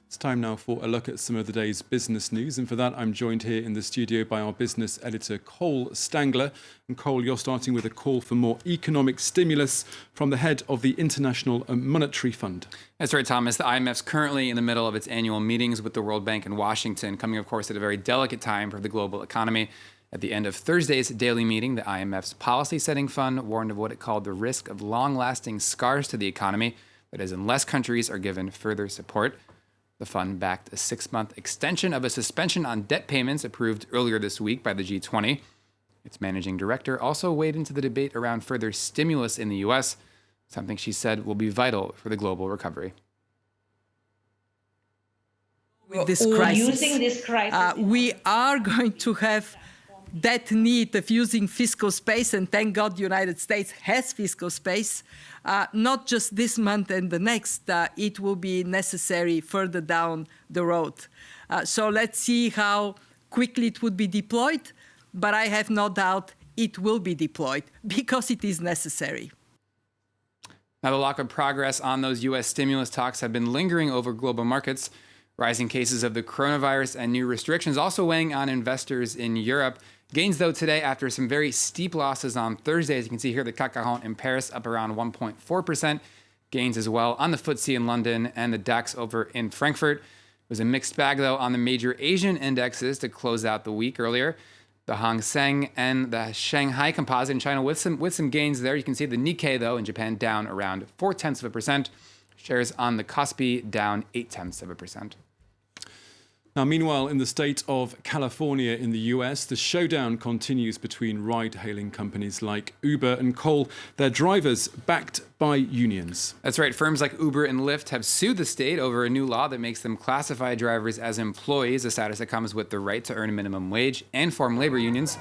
It's time now for a look at some of the day's business news. And for that, I'm joined here in the studio by our business editor, Cole Stangler. And Cole, you're starting with a call for more economic stimulus from the head of the International Monetary Fund. That's right, Thomas. The IMF's currently in the middle of its annual meetings with the World Bank in Washington, coming, of course, at a very delicate time for the global economy. At the end of Thursday's daily meeting, the IMF's policy-setting fund warned of what it called the risk of long-lasting scars to the economy, that is, unless countries are given further support. The fund backed a 6-month extension of a suspension on debt payments approved earlier this week by the G20. Its managing director also weighed into the debate around further stimulus in the U.S., something she said will be vital for the global recovery. With this crisis, we are going to have that need of using fiscal space, and thank God the United States has fiscal space, not just this month and the next, it will be necessary further down the road. So let's see how quickly it would be deployed, but I have no doubt it will be deployed because it is necessary. Now, the lack of progress on those U.S. stimulus talks have been lingering over global markets. Rising cases of the coronavirus and new restrictions also weighing on investors in Europe. Gains, though, today after some very steep losses on Thursday. As you can see here, the CAC 40 in Paris up around 1.4%. Gains as well on the FTSE in London and the DAX over in Frankfurt. It was a mixed bag, though, on the major Asian indexes to close out the week earlier. The Hang Seng and the Shanghai Composite in China with some gains there. You can see the Nikkei, though, in Japan down around 0.4%. Shares on the Kospi down 0.8%. Now, meanwhile, in the state of California in the US, the showdown continues between ride-hailing companies like Uber and Cole, their drivers backed by unions. That's right. Firms like Uber and Lyft have sued the state over a new law that makes them classify drivers as employees, a status that comes with the right to earn a minimum wage and form labor unions.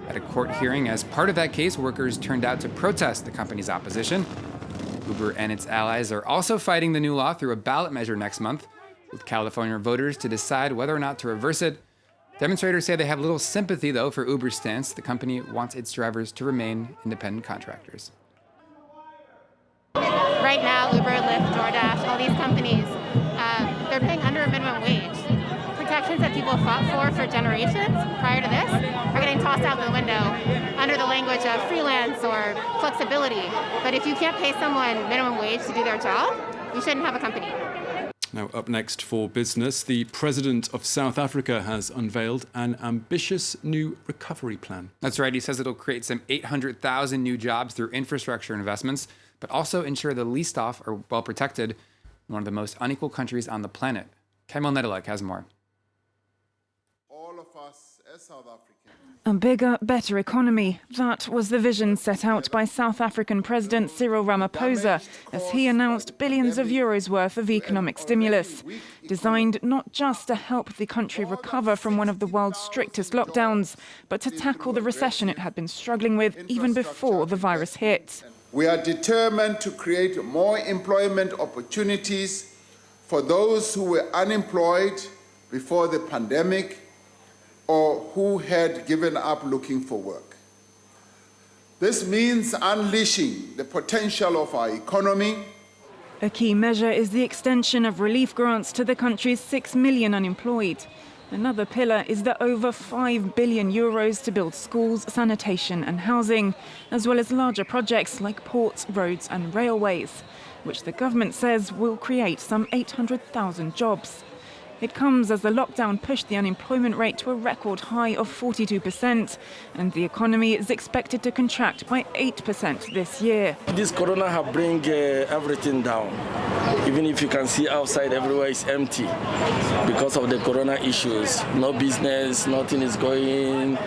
At a court hearing, as part of that case, workers turned out to protest the company's opposition. Uber and its allies are also fighting the new law through a ballot measure next month, with California voters to decide whether or not to reverse it. Demonstrators say they have little sympathy, though, for Uber's stance. The company wants its drivers to remain independent contractors. Right now, Uber, Lyft, DoorDash, all these companies, they're paying under a minimum wage. Protections that people fought for generations prior to this are getting tossed out the window under the language of freelance or flexibility. But if you can't pay someone minimum wage to do their job, you shouldn't have a company. Now, up next for business, the president of South Africa has unveiled an ambitious new recovery plan. That's right. He says it'll create some 800,000 new jobs through infrastructure investments, but also ensure the least off are well protected in one of the most unequal countries on the planet. Kemal Nedelek has more. All of us as South Africans. A bigger, better economy. That was the vision set out by South African President Cyril Ramaphosa as he announced billions of euros worth of economic stimulus, designed not just to help the country recover from one of the world's strictest lockdowns, but to tackle the recession it had been struggling with even before the virus hit. We are determined to create more employment opportunities for those who were unemployed before the pandemic or who had given up looking for work. This means unleashing the potential of our economy. A key measure is the extension of relief grants to the country's 6 million unemployed. Another pillar is the over 5 billion euros to build schools, sanitation and housing, as well as larger projects like ports, roads and railways, which the government says will create some 800,000 jobs. It comes as the lockdown pushed the unemployment rate to a record high of 42%, and the economy is expected to contract by 8% this year. This corona have bring everything down. Even if you can see outside, everywhere is empty because of the corona issues. No business, nothing is going.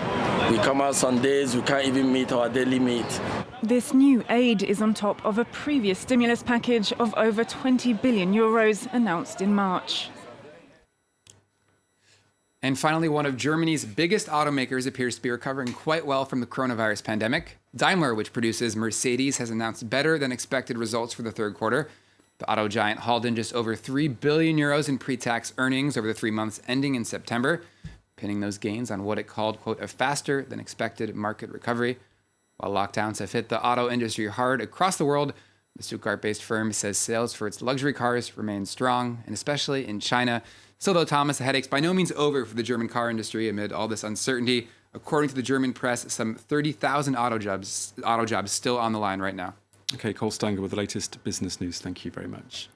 We come out some days, we can't even meet our daily meet. This new aid is on top of a previous stimulus package of over 20 billion euros announced in March. And finally, one of Germany's biggest automakers appears to be recovering quite well from the coronavirus pandemic. Daimler, which produces Mercedes, has announced better than expected results for the third quarter. The auto giant hauled in just over 3 billion euros in pre-tax earnings over the 3 months ending in September, pinning those gains on what it called, quote, a faster than expected market recovery. While lockdowns have hit the auto industry hard across the world, The Stuttgart-based firm says sales for its luxury cars remain strong, and especially in China. Still, though, Thomas, the headache's by no means over for the German car industry amid all this uncertainty. According to the German press, some 30,000 auto jobs still on the line right now. Okay, Cole Stangler with the latest business news. Thank you very much.